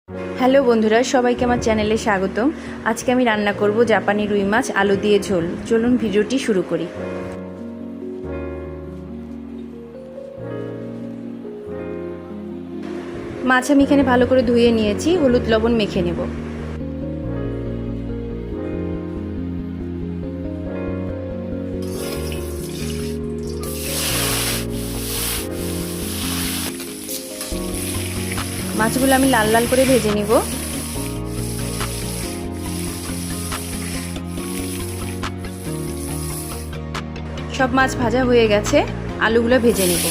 Hello বন্ধুরা, সবাইকে আমার চ্যানেলে স্বাগতম। আজকে আমি রান্না করব জাপানি রুই মাছ আলু দিয়ে ঝোল। চলুন ভিডিওটি শুরু করি। মাছ আমি এখানে ভালো করে ধুয়ে নিয়েছি, হলুদ লবণ মেখে নেব। মাছগুলো আমি লাল লাল করে ভেজে নিব। সব মাছ ভাজা হয়ে গেছে, আলুগুলো ভেজে নেব।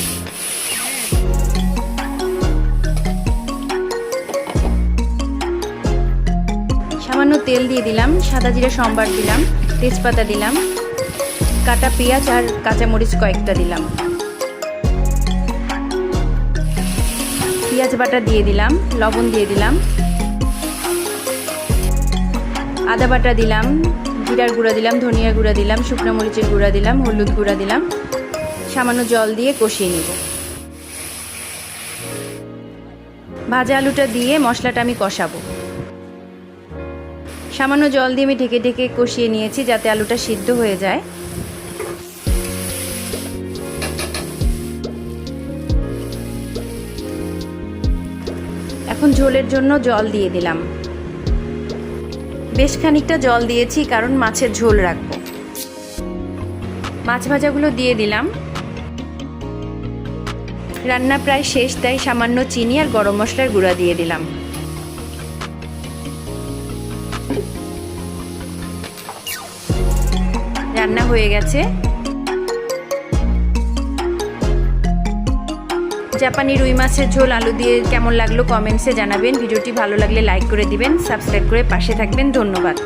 সামান্য তেল দিয়ে দিলাম, সাদা জিরা সম্বার দিলাম, তেজপাতা দিলাম, কাটা পেঁয়াজ আর কাঁচামরিচ কয়েকটা দিলাম, পেঁয়াজ বাটা দিয়ে দিলাম, লবণ দিয়ে দিলাম, আদা বাটা দিলাম, জিরার গুঁড়া দিলাম, ধনিয়ার গুঁড়া দিলাম, শুকনো মরিচের গুঁড়া দিলাম, হলুদ গুঁড়া দিলাম। সামান্য জল দিয়ে কষিয়ে নিব। ভাজা আলুটা দিয়ে মশলাটা আমি কষাবো। সামান্য জল দিয়ে আমি ঢেকে ঢেকে কষিয়ে নিয়েছি যাতে আলুটা সিদ্ধ হয়ে যায়। এখন ঝোলের জন্য জল দিয়ে দিলাম। বেশ খানিকটা জল দিয়েছি কারণ মাছের ঝোল রাখবো। মাছ ভাজাগুলো দিয়ে দিলাম। রান্না প্রায় শেষ, তাই সামান্য চিনি আর গরম মশলার গুঁড়া দিয়ে দিলাম। রান্না হয়ে গেছে। জাপানি রুই মাছের ঝোল আলু দিয়ে কেমন লাগলো কমেন্টসে জানাবেন। ভিডিওটি ভালো লাগলে লাইক করে দিবেন, সাবস্ক্রাইব করে পাশে থাকবেন। ধন্যবাদ।